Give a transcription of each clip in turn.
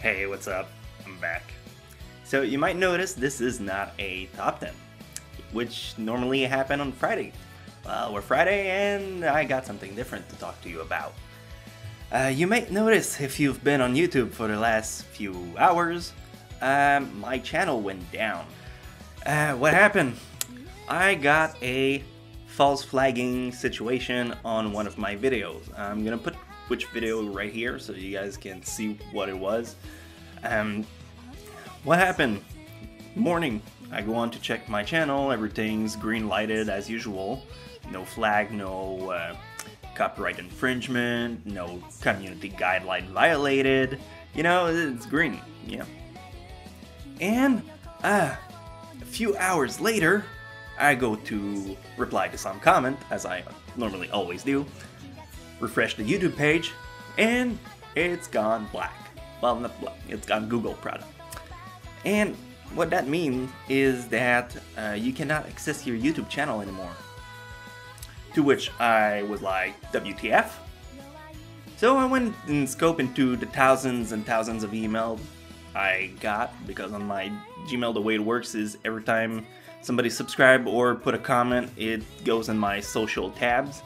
Hey, what's up? I'm back. So you might notice this is not a top 10, which normally happen on Friday. Well, we're Friday and I got something different to talk to you about. You might notice if you've been on YouTube for the last few hours, my channel went down. What happened? I got a false flagging situation on one of my videos. I'm gonna put which video right here so you guys can see what it was. What happened? Morning, I go on to check my channel, everything's green lighted as usual. No flag, no copyright infringement, no community guideline violated. You know, it's green, yeah. And a few hours later, I go to reply to some comment, as I normally always do, refresh the YouTube page, and it's gone black. Well, not black, it's gone Google product. And what that means is that you cannot access your YouTube channel anymore. To which I was like, WTF? So I went and scoped into the thousands and thousands of emails I got, because on my Gmail the way it works is every time somebody subscribe or put a comment, it goes in my social tabs.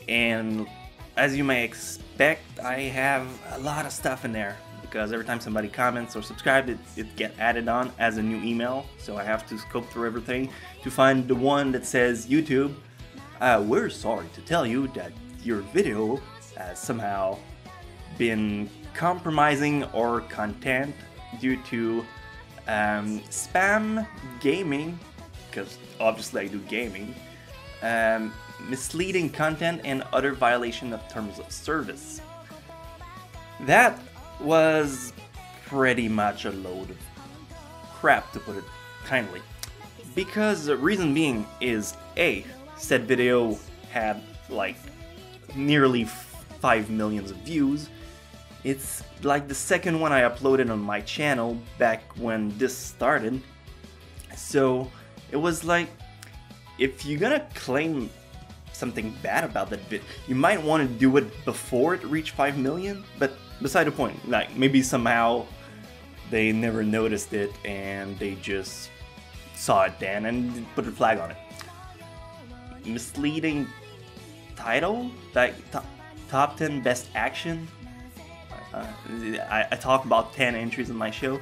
And as you may expect, I have a lot of stuff in there, because every time somebody comments or subscribes, it gets added on as a new email. So I have to scope through everything to find the one that says YouTube. We're sorry to tell you that your video has somehow been compromising our content due to spam, gaming, because obviously I do gaming, misleading content, and other violation of terms of service. That was pretty much a load of crap, to put it kindly, because the reason being is A, said video had like nearly 5 million views. It's like the second one I uploaded on my channel back when this started. So it was like, if you're gonna claim something bad about that vid, you might want to do it before it reached 5 million, but beside the point, like maybe somehow they never noticed it and they just saw it then and put a flag on it. Misleading title, like top 10 best action. I talk about 10 entries in my show.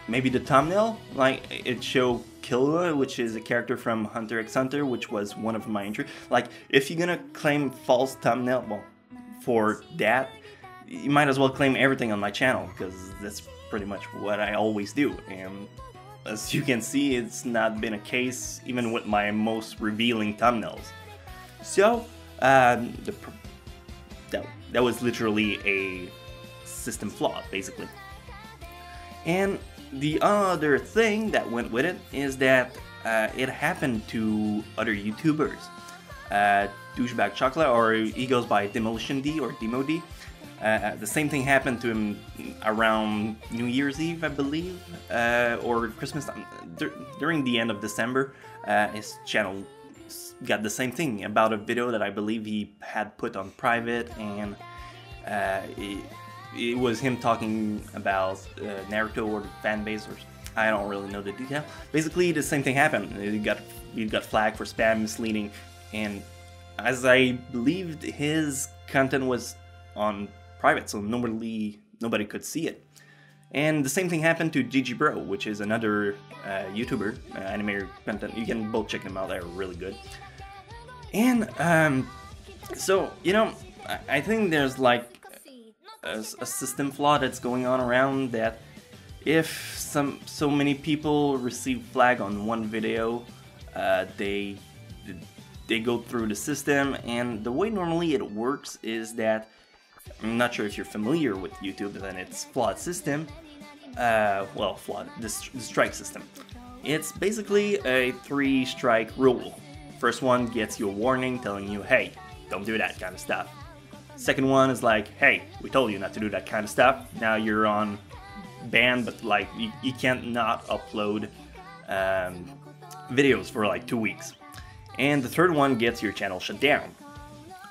Maybe the thumbnail, like it showed Killua, which is a character from Hunter x Hunter, which was one of my entries. Like, if you're gonna claim false thumbnail, well, for that, you might as well claim everything on my channel, because that's pretty much what I always do. And as you can see, it's not been a case even with my most revealing thumbnails. So, that was literally a system flaw, basically. And the other thing that went with it is that it happened to other YouTubers. Douchebag Chocolate, or he goes by Demolition D or Demo D. The same thing happened to him around New Year's Eve, I believe, or Christmas time. During the end of December, his channel got the same thing about a video that I believe he had put on private, and it was him talking about Naruto or the fan base, or I don't really know the detail. Basically, the same thing happened. He got flagged for spam, misleading, and as I believed, his content was on private, so nobody could see it. And the same thing happened to GG Bro, which is another YouTuber, animator content. You can both check them out; they're really good. And so you know, I think there's like a system flaw that's going on around that. If so many people receive flag on one video, they go through the system, and the way normally it works is that, I'm not sure if you're familiar with YouTube and its flawed system. Well, flawed, the strike system. It's basically a 3-strike rule. First one gets you a warning telling you, hey, don't do that kind of stuff. Second one is like, hey, we told you not to do that kind of stuff. Now you're on ban, but like you can't not upload videos for like 2 weeks. And the third one gets your channel shut down.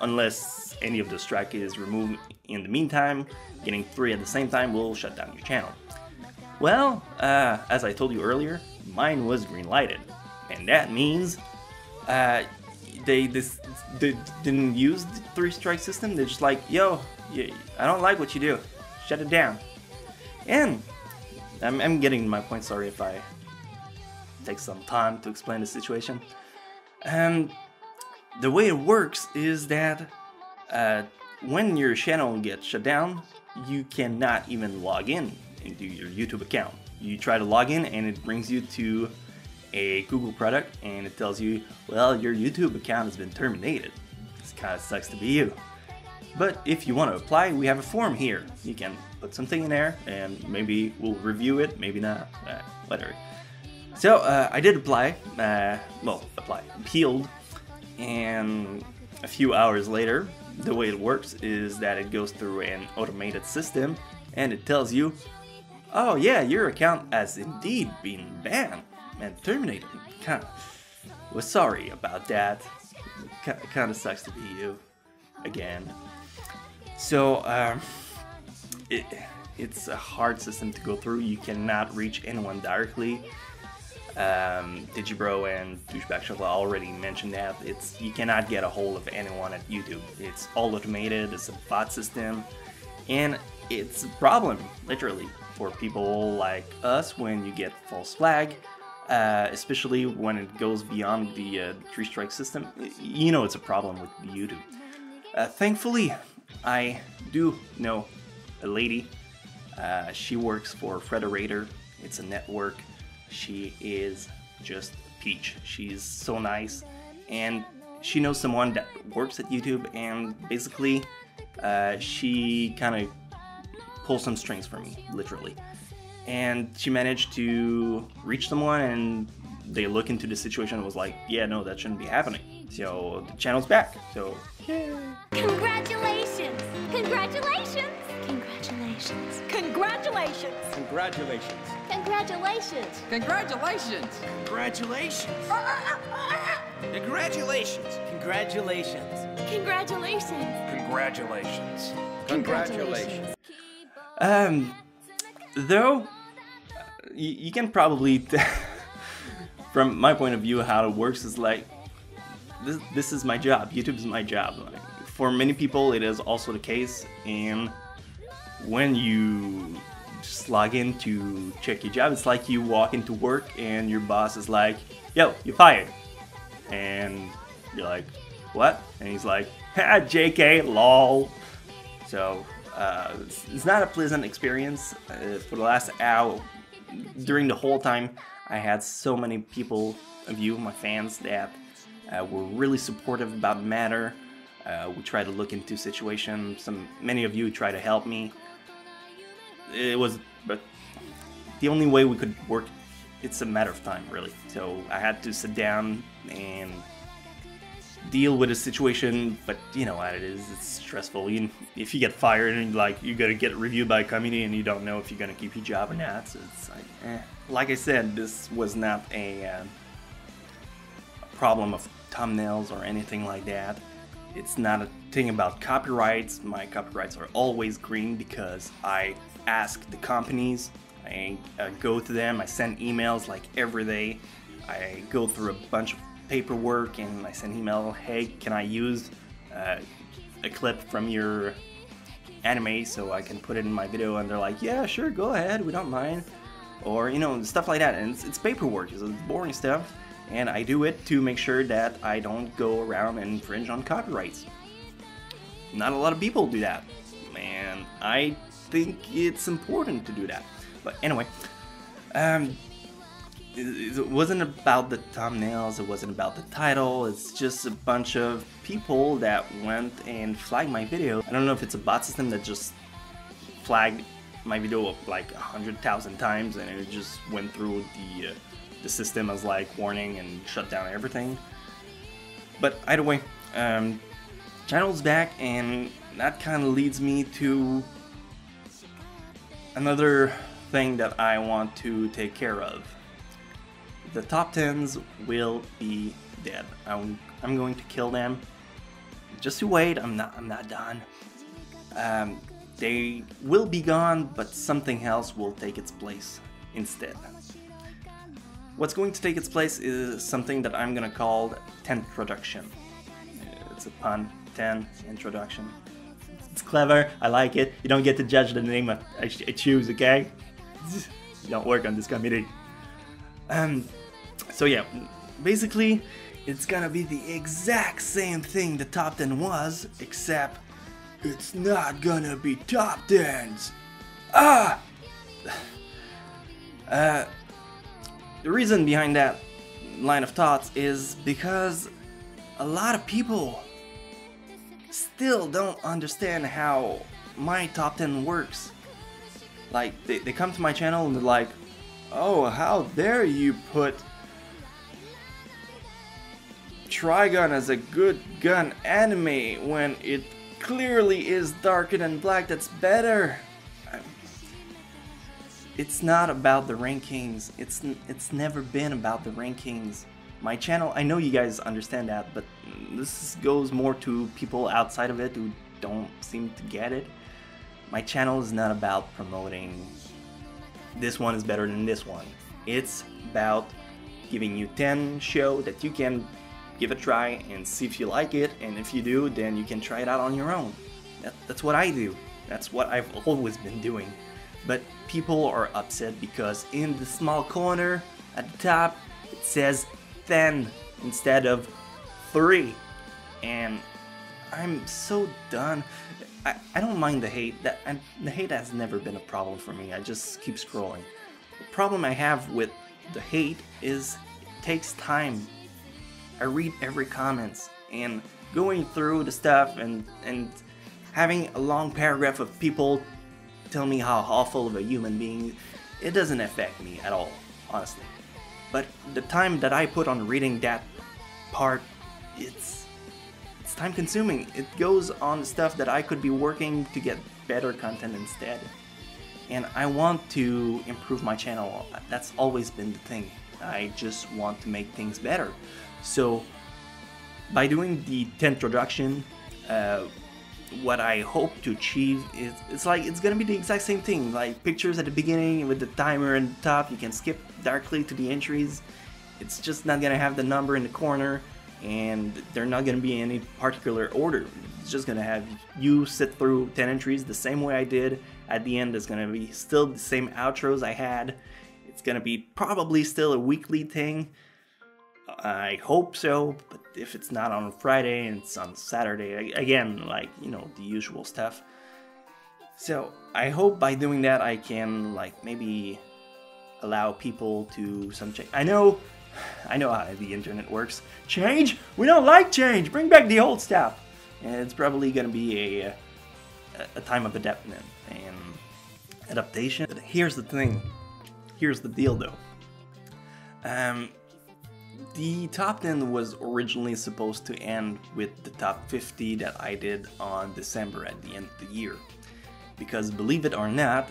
Unless any of the strike is removed in the meantime, Getting 3 at the same time will shut down your channel. Well, as I told you earlier, mine was green lighted, and that means they didn't use the 3-strike system. They're just like, yo, I don't like what you do, shut it down. And I'm getting my point, sorry if I take some time to explain the situation. The way it works is that when your channel gets shut down, you cannot even log in into your YouTube account. You try to log in and it brings you to a Google product and it tells you, well, your YouTube account has been terminated. This kind of sucks to be you. But if you want to apply, we have a form here. You can put something in there and maybe we'll review it, maybe not, whatever. So I did apply, appealed, and a few hours later, the way it works is that it goes through an automated system and it tells you, oh yeah, your account has indeed been banned and terminated. We're sorry about that. Kind of sucks to be you again. So it's a hard system to go through. You cannot reach anyone directly. Digibro and Douchebag Chocolate already mentioned that. You cannot get a hold of anyone at YouTube. It's all automated, it's a bot system, and it's a problem, literally, for people like us when you get false flag, especially when it goes beyond the 3-strike system. You know it's a problem with YouTube. Thankfully, I do know a lady. She works for Frederator. It's a network. She is just a peach. She's so nice, and she knows someone that works at YouTube, and basically she kind of pulls some strings for me, literally. And she managed to reach someone, and they look into the situation and was like, yeah, no, that shouldn't be happening. So the channel's back. So yay. Congratulations! Congratulations! Congratulations! Congratulations! Congratulations! Congratulations! Congratulations! Congratulations! Congratulations! Congratulations! Congratulations! Congratulations! Though you can probably from my point of view, how it works is like this is my job. YouTube is my job. Like, for many people, it is also the case, and when you just log in to check your job, it's like you walk into work and your boss is like, yo, you're fired. And you're like, what? And he's like, ha, JK, lol. So it's not a pleasant experience. For the last hour, during the whole time, I had so many people of you, my fans, that were really supportive about the matter. We tried to look into situations. Many of you tried to help me. But the only way we could work, it's a matter of time, really. So I had to sit down and deal with the situation, but you know what it is, it's stressful. If you get fired and like you gotta get reviewed by a committee and you don't know if you're gonna keep your job or not, so it's like, Like I said, this was not a problem of thumbnails or anything like that. It's not a thing about copyrights. My copyrights are always green because I ask the companies, I go to them, I send emails like every day. I go through a bunch of paperwork and I send email, hey, can I use a clip from your anime so I can put it in my video? And they're like, yeah, sure, go ahead, we don't mind. Or, you know, stuff like that. And it's paperwork, it's boring stuff. And I do it to make sure that I don't go around and infringe on copyrights. Not a lot of people do that, and I think it's important to do that. But anyway, it wasn't about the thumbnails, it wasn't about the title, it's just a bunch of people that went and flagged my video. I don't know if it's a bot system that just flagged my video like 100,000 times and it just went through the system as like warning and shut down everything. But either way, channel's back, and that kind of leads me to another thing that I want to take care of. The top 10s will be dead. I'm going to kill them. Just you wait, I'm not done. They will be gone, but something else will take its place instead. What's going to take its place is something that I'm gonna call Tentroduction. It's a pun, 10, introduction. It's clever, I like it. You don't get to judge the name I choose, okay? You don't work on this committee. So yeah, basically, it's gonna be the exact same thing the top 10 was, except it's not gonna be top 10s. The reason behind that line of thoughts is because a lot of people still don't understand how my top 10 works. Like, they come to my channel and they're like, oh, how dare you put Trigun as a good gun anime when it clearly is darker than black. That's better. It's not about the rankings. It's never been about the rankings. My channel, I know you guys understand that, but this goes more to people outside of it who don't seem to get it. My channel is not about promoting this one is better than this one. It's about giving you 10 shows that you can give a try and see if you like it, and if you do, then you can try it out on your own. That's what I do. That's what I've always been doing. But people are upset because in the small corner at the top it says 10 instead of 3, and I'm so done. I don't mind the hate. The hate has never been a problem for me. I just keep scrolling. The problem I have with the hate is it takes time. I read every comments, and going through the stuff and having a long paragraph of people tell me how awful of a human being, it doesn't affect me at all, honestly. But the time that I put on reading that part, it's time consuming. It goes on stuff that I could be working to get better content instead. And I want to improve my channel. That's always been the thing. I just want to make things better. So by doing the Tentroduction, what I hope to achieve is it's gonna be the exact same thing. Like pictures at the beginning with the timer at the top, you can skip directly to the entries. It's just not gonna have the number in the corner, and they're not gonna be in any particular order. It's just gonna have you sit through 10 entries the same way I did. At the end, there's gonna be still the same outros I had. It's gonna be probably still a weekly thing. I hope so, but if it's not on Friday and it's on Saturday, again, like, you know, the usual stuff. So I hope by doing that I can, like, maybe allow people to some change. I know how the internet works. Change? We don't like change. Bring back the old stuff. And it's probably gonna be a time of adaptation and adaptation. But here's the thing. Here's the deal, though. The top 10 was originally supposed to end with the top 50 that I did on December at the end of the year. Because believe it or not,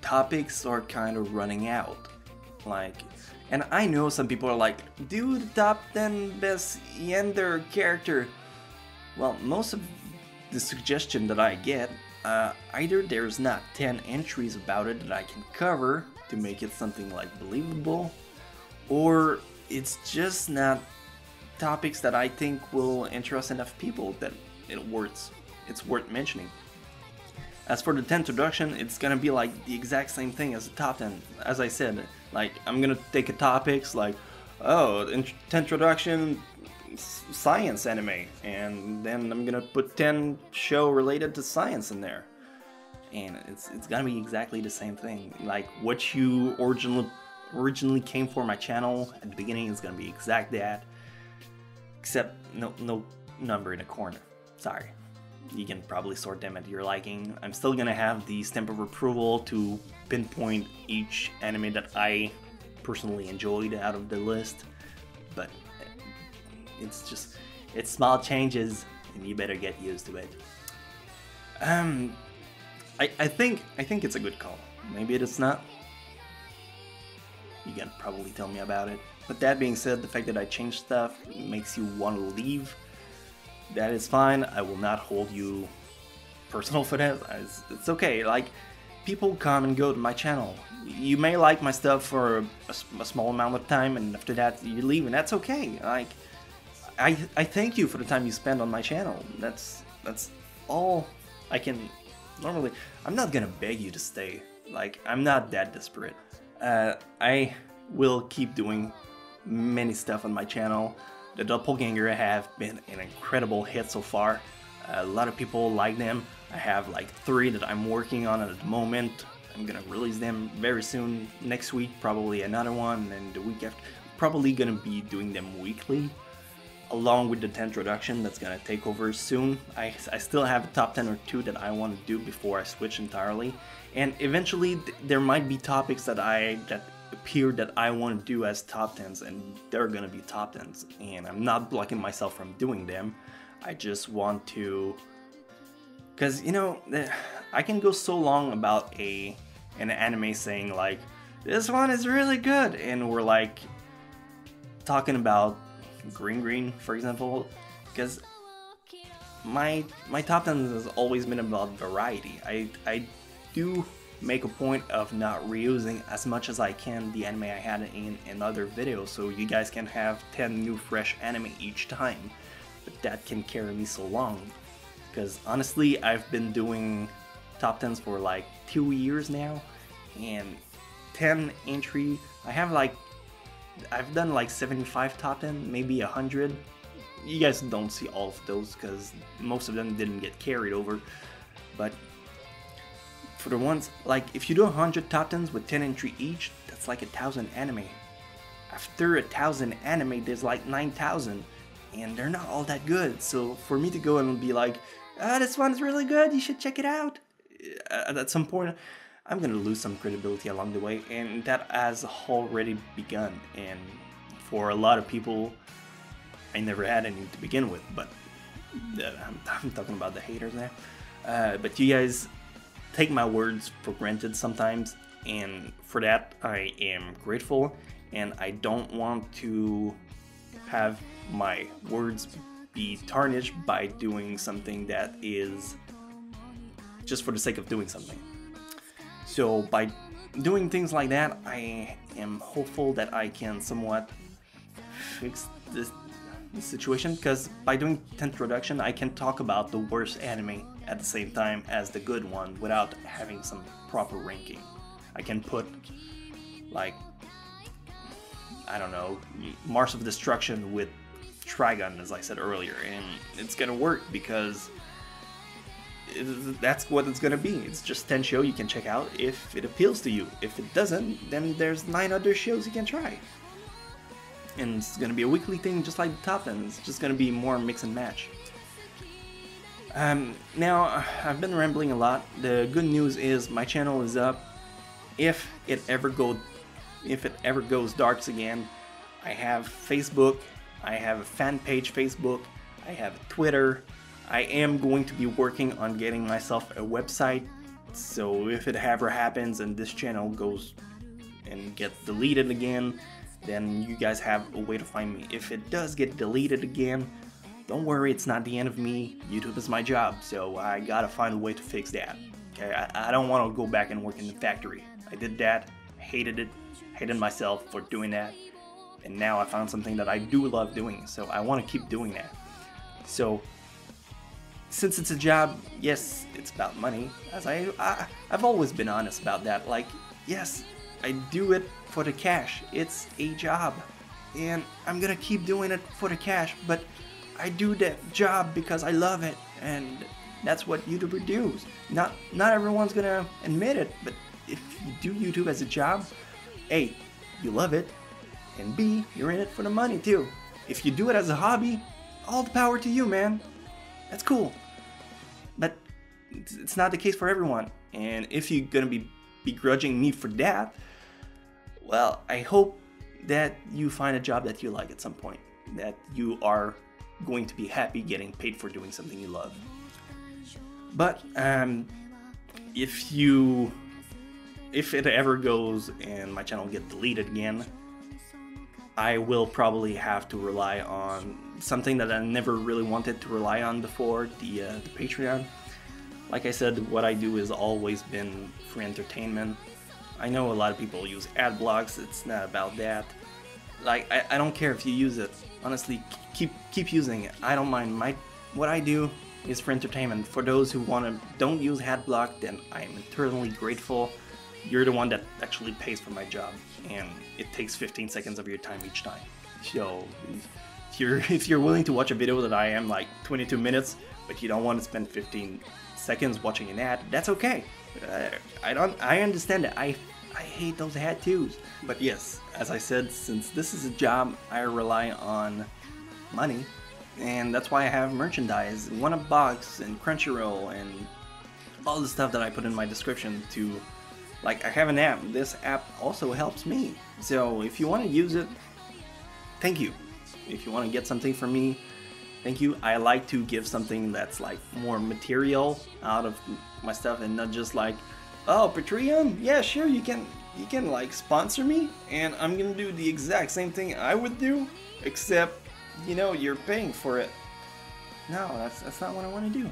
topics are kind of running out. Like, and I know some people are like, do the top 10 best Yender character. Well, most of the suggestion that I get, either there's not 10 entries about it that I can cover to make it something like believable, or it's just not topics that I think will interest enough people that it's worth mentioning. As for the Tentroduction, it's gonna be like the exact same thing as the top 10. As I said, like, I'm gonna take a topics like, oh, Tentroduction science anime, and then I'm gonna put 10 show related to science in there. And it's gonna be exactly the same thing. Like, what you originally came for my channel at the beginning is gonna be exact that, except no number in a corner. Sorry, you can probably sort them at your liking. I'm still gonna have the stamp of approval to pinpoint each anime that I personally enjoyed out of the list, but it's small changes, and you better get used to it. I think it's a good call. Maybe it's not. You can probably tell me about it. But that being said, the fact that I changed stuff makes you want to leave. That is fine. I will not hold you personal for that. It's okay. Like, people come and go to my channel. You may like my stuff for a small amount of time, and after that you leave, and that's okay. Like, I thank you for the time you spend on my channel. That's all I can. Normally, I'm not gonna beg you to stay. Like, I'm not that desperate. I will keep doing many stuff on my channel. The Doppelganger have been an incredible hit so far. A lot of people like them. I have like 3 that I'm working on at the moment. I'm gonna release them very soon, next week, probably another one, and the week after. Probably gonna be doing them weekly, along with the 10th introduction that's gonna take over soon. I still have a top 10 or 2 that I want to do before I switch entirely, and eventually there might be topics that appear that I want to do as top 10s, and they're gonna be top 10s, and I'm not blocking myself from doing them. I just want to, because you know, I can go so long about an anime saying like, this one is really good, and we're like talking about Green, for example, because my top 10 has always been about variety. I do make a point of not reusing as much as I can the anime I had in other videos, so you guys can have 10 new fresh anime each time, but that can carry me so long, because honestly I've been doing top 10s for like 2 years now, and 10 entry, I've done like 75 top 10, maybe 100. You guys don't see all of those because most of them didn't get carried over, but for the ones, like, if you do 100 top 10s with 10 entry each, that's like 1,000 anime. After 1,000 anime, there's like 9,000, and they're not all that good. So for me to go and be like, this one's really good, you should check it out, at some point, I'm gonna lose some credibility along the way, and that has already begun. And for a lot of people, I never had any to begin with, but I'm talking about the haters now. But you guys take my words for granted sometimes, and for that I am grateful, and I don't want to have my words be tarnished by doing something that is just for the sake of doing something. So by doing things like that, I am hopeful that I can somewhat fix this situation, because by doing 10th introduction, I can talk about the worst anime at the same time as the good one without having some proper ranking. I can put, like, I don't know, Mars of Destruction with Trigun, as I said earlier, and it's gonna work because that's what it's gonna be. It's just 10 shows you can check out if it appeals to you. If it doesn't, then there's 9 other shows you can try. And it's gonna be a weekly thing, just like the top 10. It's just gonna be more mix and match. Now, I've been rambling a lot. The good news is my channel is up. If it ever goes darks again, I have Facebook, I have a fan page Facebook, I have Twitter. I am going to be working on getting myself a website, so if it ever happens and this channel goes and gets deleted again, then you guys have a way to find me. If it does get deleted again, don't worry, it's not the end of me. YouTube is my job, so I gotta find a way to fix that. Okay, I don't want to go back and work in the factory. I did that, hated it, hated myself for doing that, and now I found something that I do love doing, so I want to keep doing that. So since it's a job, yes, it's about money, as I've always been honest about that. Like, yes, I do it for the cash. It's a job, and I'm gonna keep doing it for the cash, but I do that job because I love it, and that's what YouTubers do. Not everyone's gonna admit it, but if you do YouTube as a job, A, you love it, and B, you're in it for the money too. If you do it as a hobby, all the power to you, man. That's cool. But it's not the case for everyone, and if you're gonna be begrudging me for that, well, I hope that you find a job that you like at some point, that you are going to be happy getting paid for doing something you love. But if it ever goes and my channel gets deleted again, I will probably have to rely on something that I never really wanted to rely on before, the Patreon. Like I said, what I do has always been for entertainment. I know a lot of people use ad blocks, it's not about that. Like, I don't care if you use it. Honestly, keep using it. I don't mind. What I do is for entertainment. For those who don't use ad block, then I am eternally grateful. You're the one that actually pays for my job, and it takes 15 seconds of your time each time. So if you're willing to watch a video that I am like 22 minutes, but you don't want to spend 15 seconds watching an ad, that's okay. I understand that. I hate those ad twos. But yes, as I said, since this is a job, I rely on money, and that's why I have merchandise, One Up Box and Crunchyroll and all the stuff that I put in my description to, like, I have an app. This app also helps me. So if you want to use it, thank you. If you want to get something from me, thank you. I like to give something that's like more material out of my stuff and not just like, oh, Patreon? Yeah, sure, you can like sponsor me and I'm gonna do the exact same thing I would do, except, you know, you're paying for it. No, that's not what I want to do.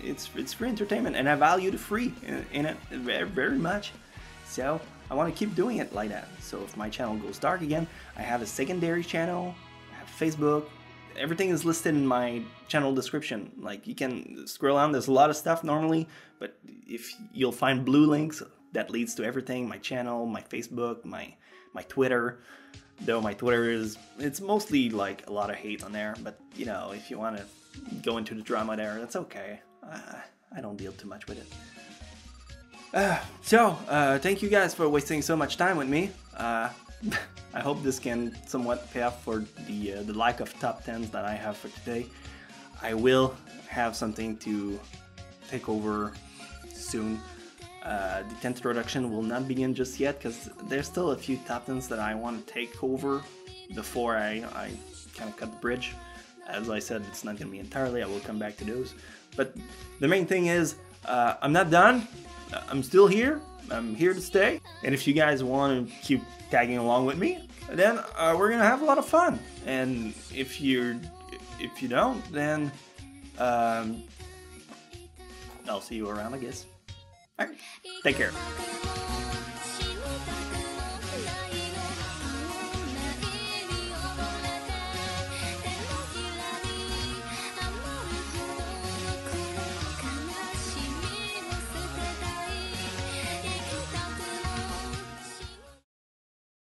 It's free entertainment, and I value the free in it very, very much. So I want to keep doing it like that. So if my channel goes dark again, I have a secondary channel, I have Facebook. Everything is listed in my channel description. Like, you can scroll down, there's a lot of stuff normally, but if you'll find blue links, that leads to everything. My channel, my Facebook, my Twitter. Though my Twitter it's mostly like a lot of hate on there, but you know, if you want to go into the drama there, that's okay. I don't deal too much with it. So, thank you guys for wasting so much time with me. I hope this can somewhat pay off for the lack of top 10s that I have for today. I will have something to take over soon. The 10th introduction will not begin just yet because there's still a few top 10s that I want to take over before I kind of cut the bridge. As I said, it's not going to be entirely, I will come back to those. But the main thing is, I'm not done, I'm still here, I'm here to stay. And if you guys want to keep tagging along with me, then we're going to have a lot of fun. And if you don't, then I'll see you around, I guess. Alright, take care.